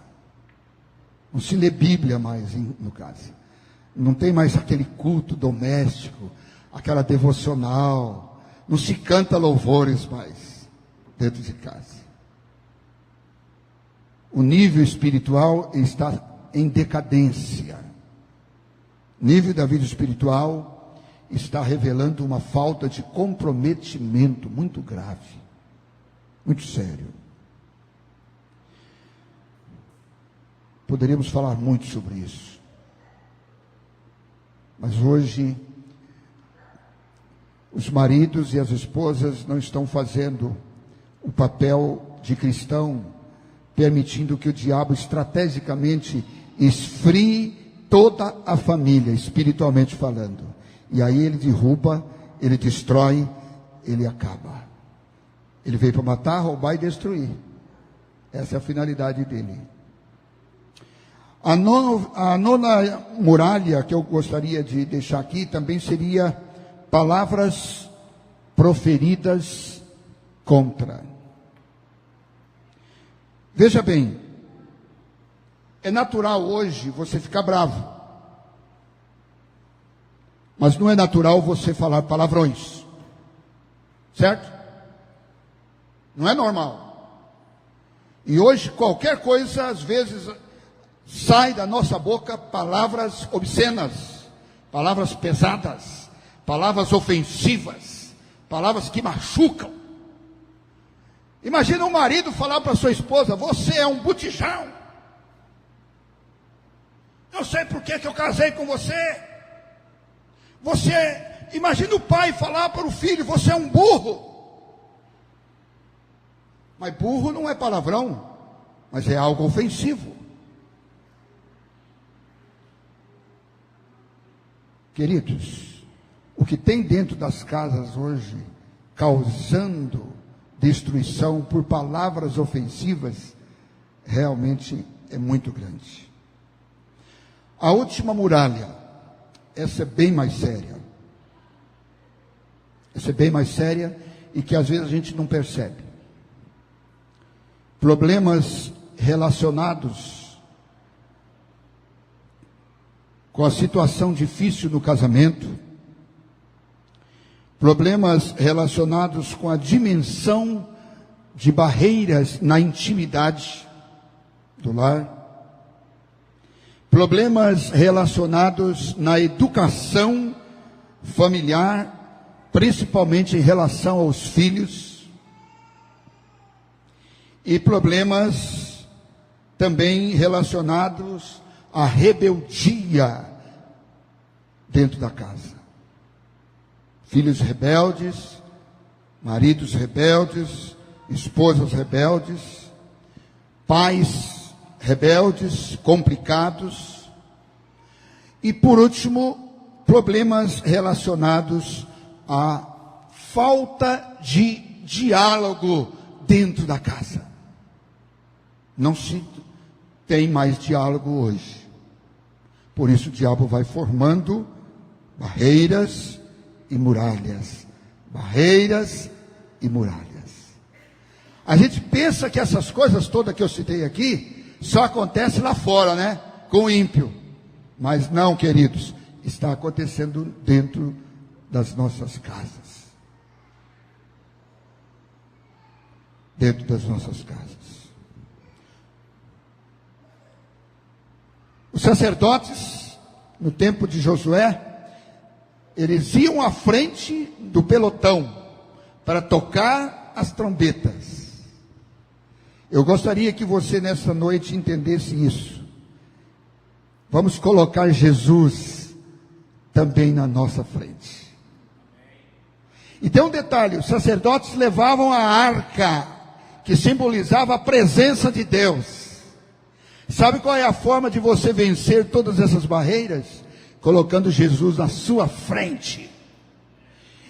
Não se lê Bíblia mais no caso. Não tem mais aquele culto doméstico, aquela devocional. Não se canta louvores mais dentro de casa. O nível espiritual está em decadência. O nível da vida espiritual está revelando uma falta de comprometimento muito grave, muito sério. Poderíamos falar muito sobre isso. Mas hoje, os maridos e as esposas não estão fazendo o papel de cristão, permitindo que o diabo estrategicamente esfrie toda a família, espiritualmente falando. E aí ele derruba, ele destrói, ele acaba. Ele veio para matar, roubar e destruir. Essa é a finalidade dele. A nona muralha que eu gostaria de deixar aqui também seria palavras proferidas contra. Veja bem, é natural hoje você ficar bravo, mas não é natural você falar palavrões, certo? Não é normal. E hoje qualquer coisa, às vezes, sai da nossa boca palavras obscenas, palavras pesadas, palavras ofensivas, palavras que machucam. Imagina um marido falar para sua esposa: você é um botijão. Eu sei por que eu casei com você. Imagina o pai falar para o filho: você é um burro. Mas burro não é palavrão, mas é algo ofensivo. Queridos, o que tem dentro das casas hoje, causando destruição por palavras ofensivas, realmente é muito grande. A última muralha, essa é bem mais séria. Essa é bem mais séria e que às vezes a gente não percebe. Problemas relacionados com a situação difícil no casamento, problemas relacionados com a dimensão de barreiras na intimidade do lar, problemas relacionados na educação familiar, principalmente em relação aos filhos, e problemas também relacionados à rebeldia dentro da casa. Filhos rebeldes, maridos rebeldes, esposas rebeldes, pais rebeldes, complicados. E por último, problemas relacionados à falta de diálogo dentro da casa. Não se tem mais diálogo hoje. Por isso o diabo vai formando barreiras e muralhas. Barreiras e muralhas. A gente pensa que essas coisas todas que eu citei aqui só acontecem lá fora, né? Com o ímpio. Mas não, queridos, está acontecendo dentro das nossas casas. Dentro das nossas casas. Os sacerdotes, no tempo de Josué, eles iam à frente do pelotão para tocar as trombetas. Eu gostaria que você nessa noite entendesse isso. Vamos colocar Jesus também na nossa frente. E tem um detalhe: os sacerdotes levavam a arca, que simbolizava a presença de Deus. Sabe qual é a forma de você vencer todas essas barreiras? Colocando Jesus na sua frente,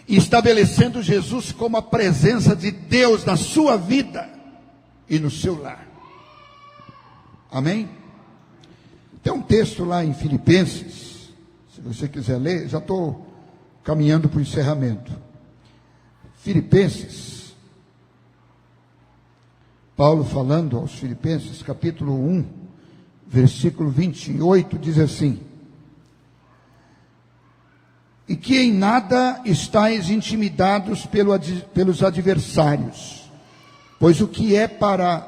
e estabelecendo Jesus como a presença de Deus na sua vida e no seu lar. Amém? Tem um texto lá em Filipenses, se você quiser ler, já estou caminhando para o encerramento. Filipenses, Paulo falando aos Filipenses, capítulo 1, versículo 28, diz assim: e que em nada estáis intimidados pelos adversários, pois o que é para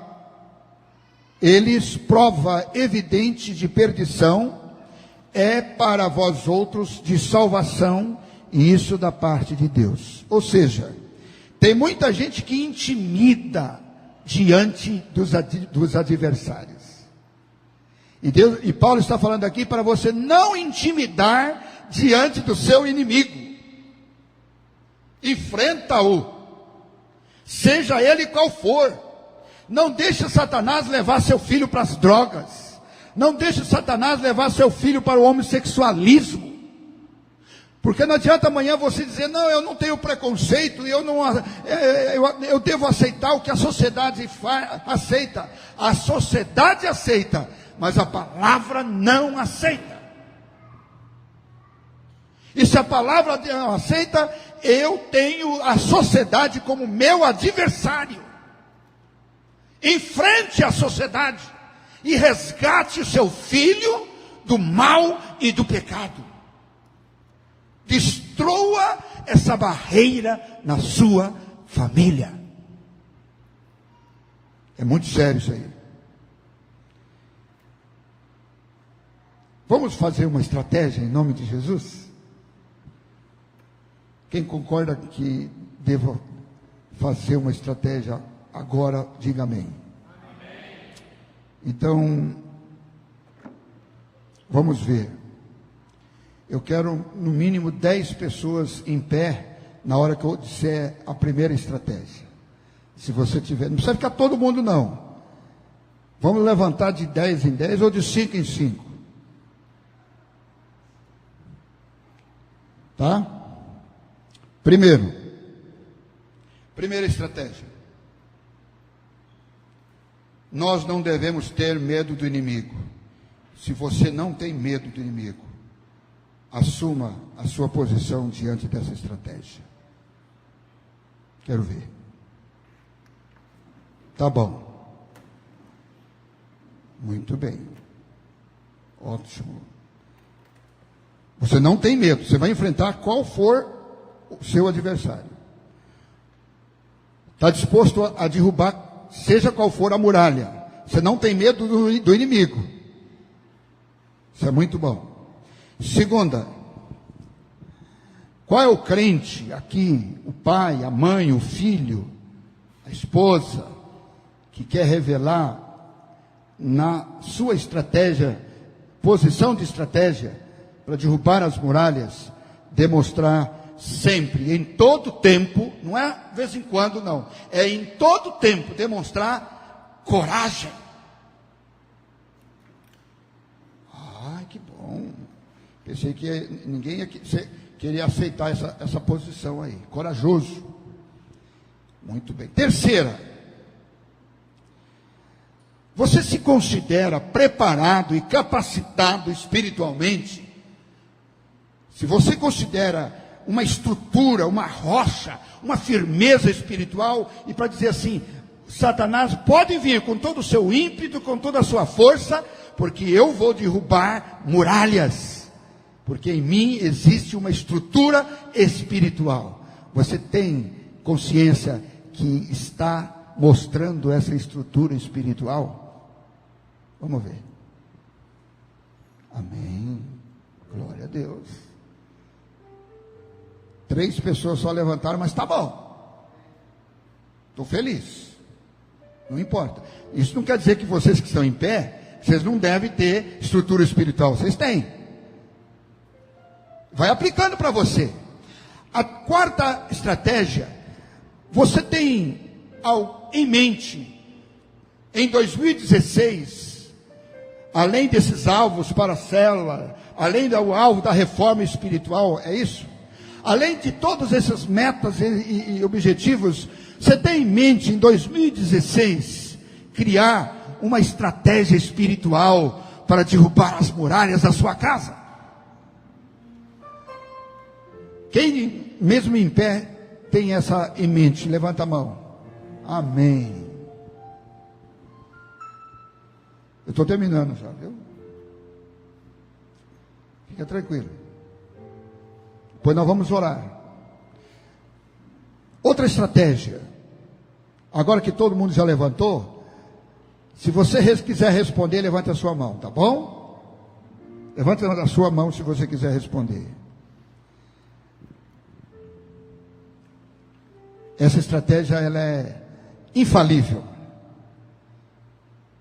eles prova evidente de perdição, é para vós outros de salvação, e isso da parte de Deus. Ou seja, tem muita gente que intimida diante dos adversários. E Paulo está falando aqui para você não intimidar diante do seu inimigo. Enfrenta-o, seja ele qual for. Não deixe Satanás levar seu filho para as drogas. Não deixe Satanás levar seu filho para o homossexualismo. Porque não adianta amanhã você dizer: não, eu não tenho preconceito, eu devo aceitar o que a sociedade aceita. A sociedade aceita, mas a palavra não aceita. E se a palavra não aceita, eu tenho a sociedade como meu adversário. Enfrente a sociedade e resgate o seu filho do mal e do pecado. Destrua essa barreira na sua família. É muito sério isso aí. Vamos fazer uma estratégia em nome de Jesus? Quem concorda que devo fazer uma estratégia agora, diga amém. Então, vamos ver. Eu quero no mínimo 10 pessoas em pé na hora que eu disser a primeira estratégia. Se você tiver, não precisa ficar todo mundo não. Vamos levantar de 10 em 10 ou de 5 em 5. Tá? Primeira estratégia. Nós não devemos ter medo do inimigo. Se você não tem medo do inimigo, assuma a sua posição diante dessa estratégia. Quero ver. Tá bom. Muito bem. Ótimo. Você não tem medo. Você vai enfrentar qual for o seu adversário. Está disposto a derrubar, seja qual for a muralha. Você não tem medo do inimigo. Isso é muito bom. Segunda, qual é o crente aqui, o pai, a mãe, o filho, a esposa, que quer revelar na sua estratégia, posição de estratégia, para derrubar as muralhas, demonstrar sempre, em todo tempo, não é de vez em quando não, é em todo tempo, demonstrar coragem. Ai, que bom. Pensei que ninguém ia queria aceitar essa posição aí. Corajoso. Muito bem. Terceira, você se considera preparado e capacitado espiritualmente? Se você considera uma estrutura, uma rocha, uma firmeza espiritual, e para dizer assim: Satanás pode vir com todo o seu ímpeto, com toda a sua força, porque eu vou derrubar muralhas, porque em mim existe uma estrutura espiritual. Você tem consciência que está mostrando essa estrutura espiritual? Vamos ver. Amém. Glória a Deus. 3 pessoas só levantaram, mas está bom. Estou feliz. Não importa. Isso não quer dizer que vocês que estão em pé, vocês não devem ter estrutura espiritual. Vocês têm. Vai aplicando para você. A quarta estratégia, você tem em mente, em 2016, além desses alvos para a célula, além do alvo da reforma espiritual, é isso? Além de todas essas metas e objetivos, você tem em mente, em 2016, criar uma estratégia espiritual para derrubar as muralhas da sua casa? Quem, mesmo em pé, tem essa em mente? Levanta a mão. Amém. Eu estou terminando já, viu? Fica tranquilo. Pois nós vamos orar. Outra estratégia. Agora que todo mundo já levantou, se você quiser responder, levante a sua mão, tá bom? Levante a sua mão se você quiser responder. Essa estratégia, ela é infalível.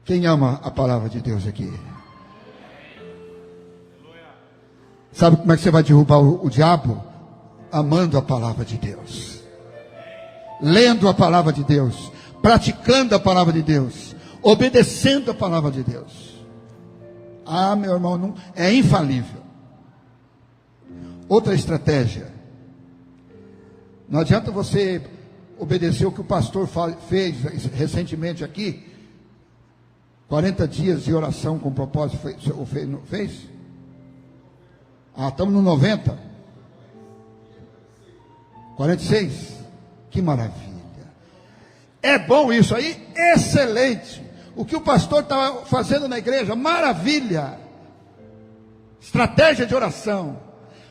Quem ama a palavra de Deus aqui? Sabe como é que você vai derrubar o diabo? Amando a palavra de Deus, lendo a palavra de Deus, praticando a palavra de Deus, obedecendo a palavra de Deus. Ah, meu irmão, não, é infalível. Outra estratégia. Não adianta você obedecer o que o pastor fez recentemente aqui. 40 dias de oração com propósito, fez? Ah, estamos no 90. 46. Que maravilha. É bom isso aí? Excelente. O que o pastor está fazendo na igreja? Maravilha. Estratégia de oração.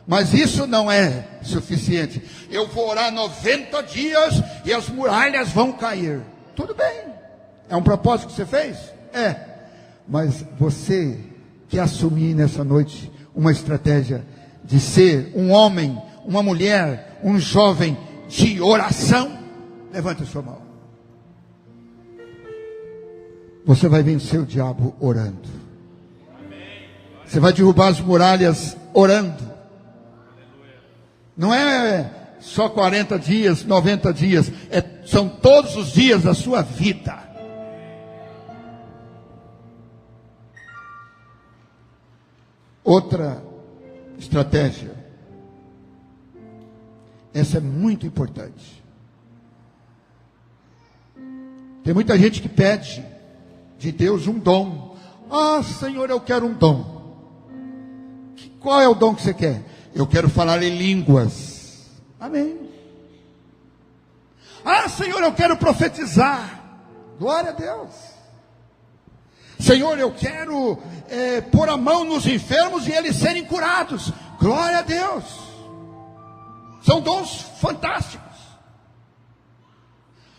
Mas isso não é suficiente. Eu vou orar 90 dias e as muralhas vão cair. Tudo bem. É um propósito que você fez? É. Mas você quer assumir nessa noite uma estratégia de ser um homem, uma mulher, um jovem de oração? Levante a sua mão. Você vai vencer o diabo orando. Você vai derrubar as muralhas orando. Não é só 40 dias, 90 dias. São todos os dias da sua vida. Outra estratégia. Essa é muito importante. Tem muita gente que pede de Deus um dom. Ah, Senhor, eu quero um dom. Qual é o dom que você quer? Eu quero falar em línguas. Amém. Ah, Senhor, eu quero profetizar. Glória a Deus. Senhor, eu quero pôr a mão nos enfermos e eles serem curados. Glória a Deus. São dons fantásticos.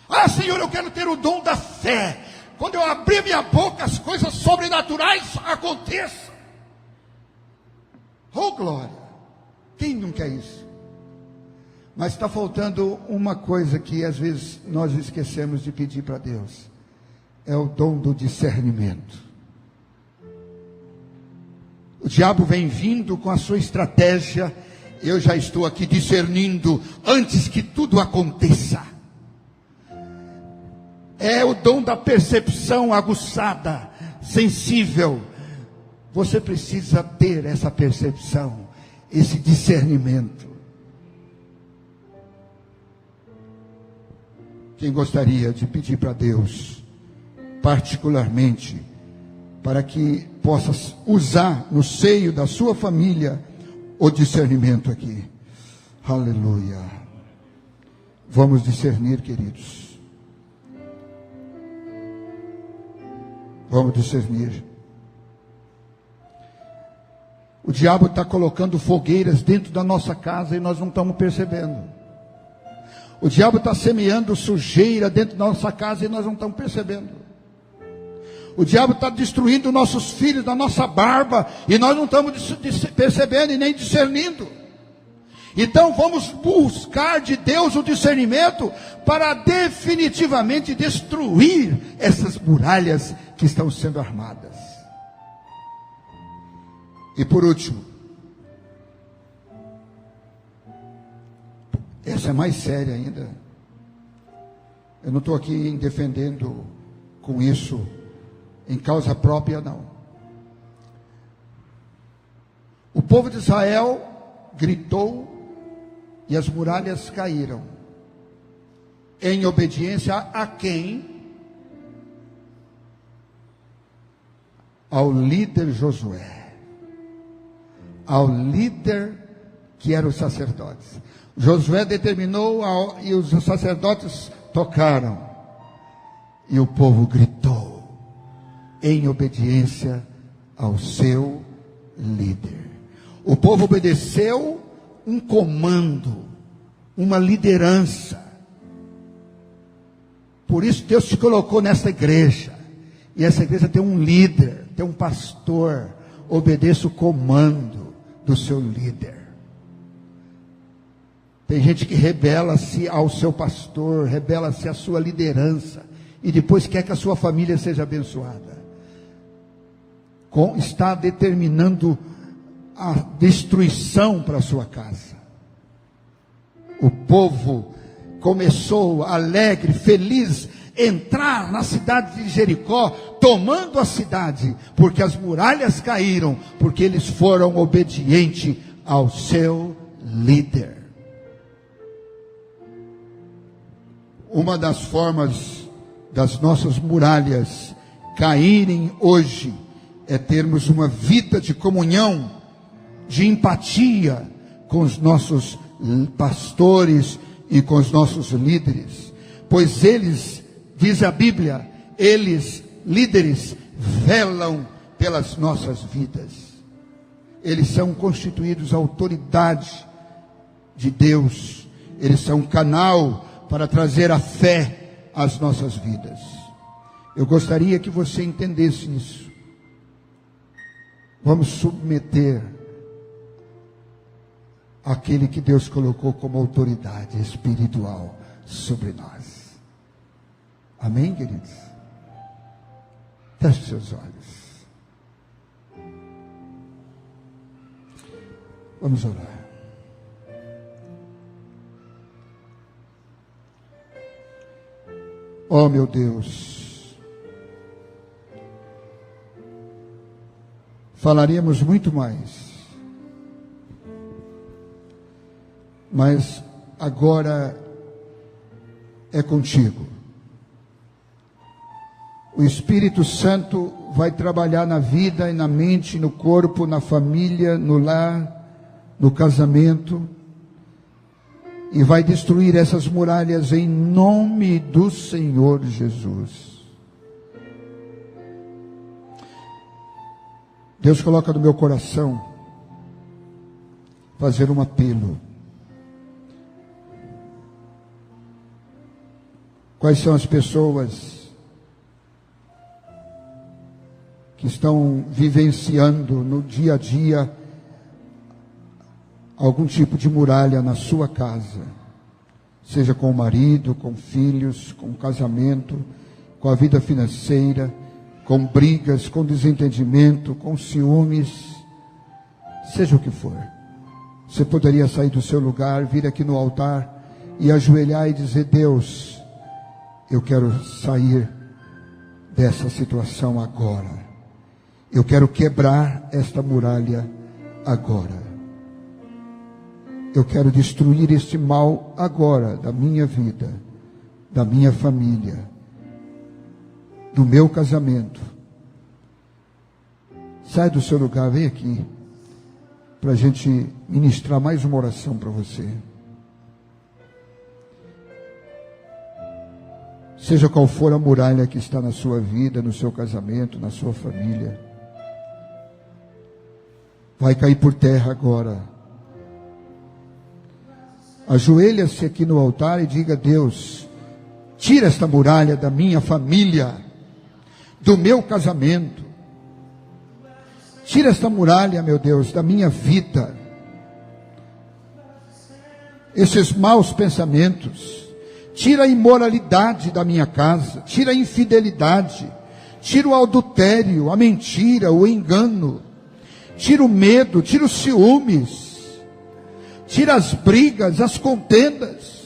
Ah, Senhor, eu quero ter o dom da fé. Quando eu abrir minha boca, as coisas sobrenaturais aconteçam. Oh, glória. Quem não quer isso? Mas está faltando uma coisa que às vezes nós esquecemos de pedir para Deus. É o dom do discernimento. O diabo vem vindo com a sua estratégia. Eu já estou aqui discernindo antes que tudo aconteça. É o dom da percepção aguçada, sensível. Você precisa ter essa percepção, esse discernimento. Quem gostaria de pedir para Deus, particularmente, para que possa usar no seio da sua família o discernimento aqui? Aleluia. Vamos discernir, queridos. Vamos discernir. O diabo está colocando fogueiras dentro da nossa casa e nós não estamos percebendo. O diabo está semeando sujeira dentro da nossa casa e nós não estamos percebendo. O diabo está destruindo nossos filhos da nossa barba e nós não estamos percebendo e nem discernindo. Então vamos buscar de Deus o discernimento para definitivamente destruir essas muralhas que estão sendo armadas. E por último, essa é mais séria ainda. Eu não estou aqui defendendo com isso em causa própria, não. povo de Israel gritou e as muralhas caíram. Em obediência a quem? Ao líder Josué. Ao líder que eram os sacerdotes. Josué determinou e os sacerdotes tocaram. E o povo gritou em obediência ao seu líder. O povo obedeceu um comando, uma liderança. Por isso Deus te colocou nessa igreja. E essa igreja tem um líder, tem um pastor. Obedeça o comando do seu líder. Tem gente que rebela-se ao seu pastor, rebela-se à sua liderança, e depois quer que a sua família seja abençoada. Está determinando a destruição para a sua casa. O povo começou alegre, feliz, entrar na cidade de Jericó, tomando a cidade, porque as muralhas caíram, porque eles foram obedientes ao seu líder. Uma das formas das nossas muralhas caírem hoje é termos uma vida de comunhão, de empatia com os nossos pastores e com os nossos líderes, pois eles, diz a Bíblia, eles, líderes, velam pelas nossas vidas. Eles são constituídos autoridade de Deus, eles são um canal para trazer a fé às nossas vidas. Eu gostaria que você entendesse isso. Vamos submeter aquele que Deus colocou como autoridade espiritual sobre nós. Amém, queridos? Feche seus olhos. Vamos orar. Oh, meu Deus, falaríamos muito mais, mas agora é contigo. O Espírito Santo vai trabalhar na vida e na mente, no corpo, na família, no lar, no casamento, e vai destruir essas muralhas em nome do Senhor Jesus. Deus coloca no meu coração fazer um apelo. Quais são as pessoas que estão vivenciando no dia a dia algum tipo de muralha na sua casa, seja com o marido, com filhos, com o casamento, com a vida financeira, com brigas, com desentendimento, com ciúmes, seja o que for. Você poderia sair do seu lugar, vir aqui no altar e ajoelhar e dizer: Deus, eu quero sair dessa situação agora. Eu quero quebrar esta muralha agora. Eu quero destruir este mal agora da minha vida, da minha família, do meu casamento. Sai do seu lugar, vem aqui, para a gente ministrar mais uma oração para você. Seja qual for a muralha que está na sua vida, no seu casamento, na sua família, vai cair por terra agora. Ajoelha-se aqui no altar e diga: Deus, tira esta muralha da minha família, do meu casamento. Tira esta muralha, meu Deus, da minha vida. Esses maus pensamentos. Tira a imoralidade da minha casa. Tira a infidelidade. Tira o adultério, a mentira, o engano. Tira o medo, tira os ciúmes. Tira as brigas, as contendas.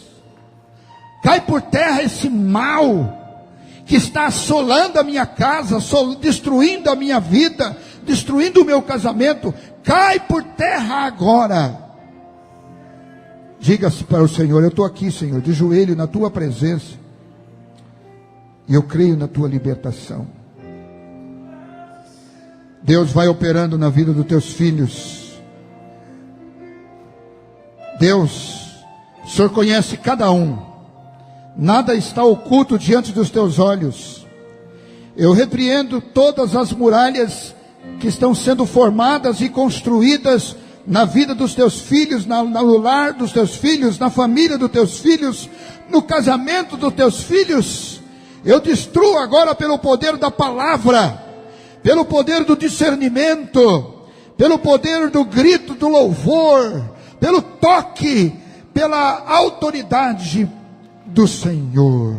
Cai por terra esse mal que está assolando a minha casa, destruindo a minha vida, destruindo o meu casamento, cai por terra agora. Diga para o Senhor: eu estou aqui, Senhor, de joelho na tua presença, e eu creio na tua libertação. Deus vai operando na vida dos teus filhos. Deus, o Senhor conhece cada um, nada está oculto diante dos teus olhos. Eu repreendo todas as muralhas que estão sendo formadas e construídas na vida dos teus filhos, no lar dos teus filhos, na família dos teus filhos, no casamento dos teus filhos. Eu destruo agora pelo poder da palavra, pelo poder do discernimento, pelo poder do grito do louvor, pelo toque, pela autoridade do Senhor.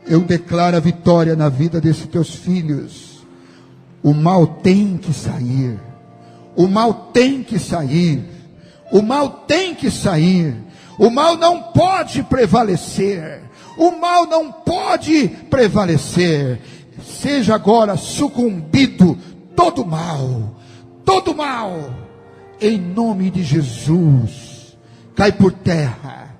Eu declaro a vitória na vida desses teus filhos. O mal tem que sair. O mal tem que sair. O mal tem que sair. O mal não pode prevalecer. O mal não pode prevalecer. Seja agora sucumbido todo mal. Todo mal. Em nome de Jesus. Cai por terra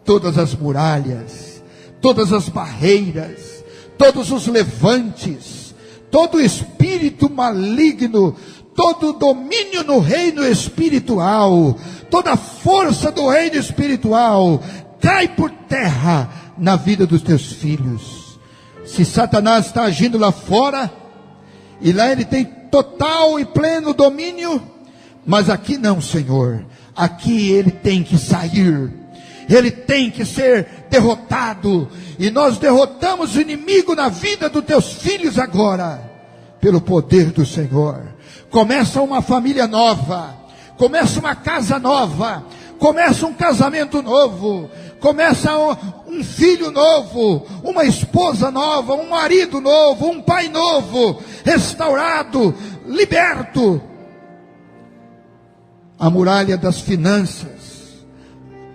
todas as muralhas, todas as barreiras, todos os levantes, todo espírito maligno, todo domínio no reino espiritual, toda força do reino espiritual, cai por terra na vida dos teus filhos. Se Satanás está agindo lá fora, e lá ele tem total e pleno domínio, mas aqui não, Senhor, aqui ele tem que sair, ele tem que ser derrotado, e nós derrotamos o inimigo na vida dos teus filhos agora, pelo poder do Senhor. Começa uma família nova, começa uma casa nova, começa um casamento novo, começa um filho novo, uma esposa nova, um marido novo, um pai novo, restaurado, liberto. A muralha das finanças,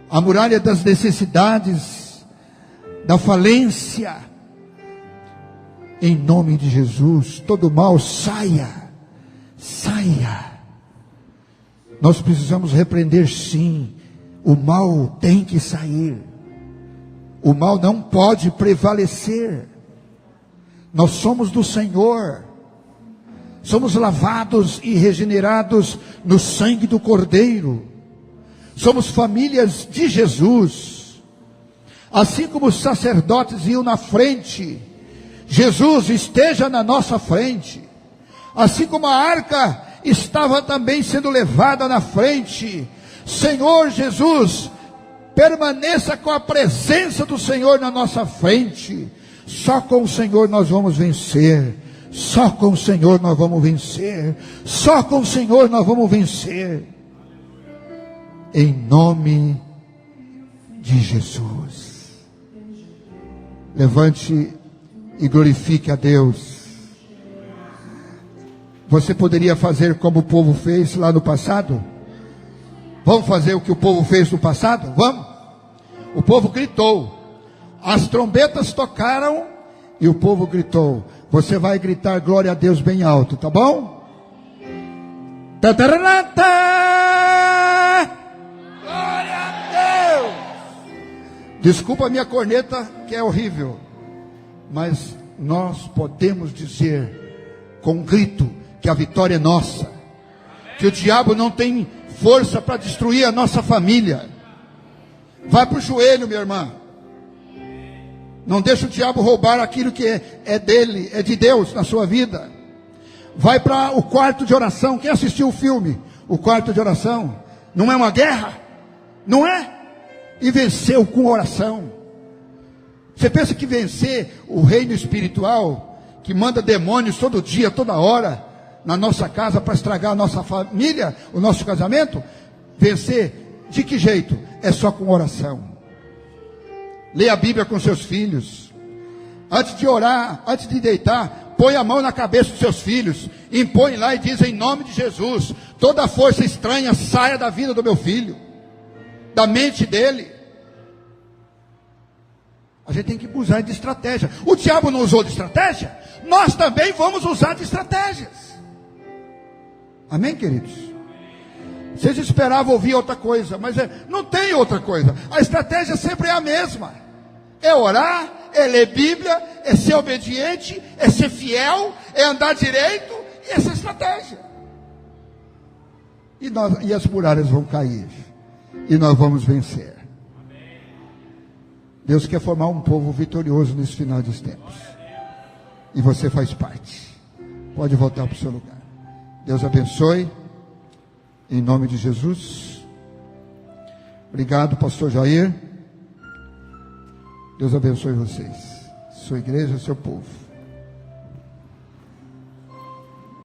a muralha das necessidades, da falência, em nome de Jesus, todo mal saia, saia. Nós precisamos repreender, sim, o mal tem que sair, o mal não pode prevalecer. Nós somos do Senhor, somos lavados e regenerados no sangue do Cordeiro, somos famílias de Jesus. Assim como os sacerdotes iam na frente, Jesus esteja na nossa frente. Assim como a arca estava também sendo levada na frente, Senhor Jesus, permaneça com a presença do Senhor na nossa frente. Só com o Senhor nós vamos vencer. Só com o Senhor nós vamos vencer. Só com o Senhor nós vamos vencer. Em nome de Jesus. Levante e glorifique a Deus. Você poderia fazer como o povo fez lá no passado? Vamos fazer o que o povo fez no passado? Vamos? O povo gritou, as trombetas tocaram e o povo gritou. Você vai gritar glória a Deus bem alto, tá bom? Glória a Deus! Desculpa a minha corneta, que é horrível, mas nós podemos dizer com um grito que a vitória é nossa, que o diabo não tem força para destruir a nossa família. Vai para o joelho, minha irmã. Não deixa o diabo roubar aquilo que é dele, é de Deus na sua vida. Vai para o quarto de oração. Quem assistiu o filme O Quarto de Oração? Não é uma guerra? Não é? E venceu com oração. Você pensa que vencer o reino espiritual, que manda demônios todo dia, toda hora, na nossa casa para estragar a nossa família, o nosso casamento? Vencer de que jeito? É só com oração. Leia a Bíblia com seus filhos. Antes de orar, antes de deitar, põe a mão na cabeça dos seus filhos, impõe lá e diz: em nome de Jesus, toda força estranha saia da vida do meu filho, da mente dele. A gente tem que usar de estratégia. O diabo não usou de estratégia, nós também vamos usar de estratégias. Amém, queridos? Vocês esperavam ouvir outra coisa, mas não tem outra coisa. A estratégia sempre é a mesma. É orar, é ler Bíblia, é ser obediente, é ser fiel, é andar direito, e essa é a estratégia. E as muralhas vão cair, e nós vamos vencer. Deus quer formar um povo vitorioso nesse final dos tempos, e você faz parte. Pode voltar para o seu lugar. Deus abençoe, em nome de Jesus. Obrigado, pastor Jair. Deus abençoe vocês, sua igreja, seu povo.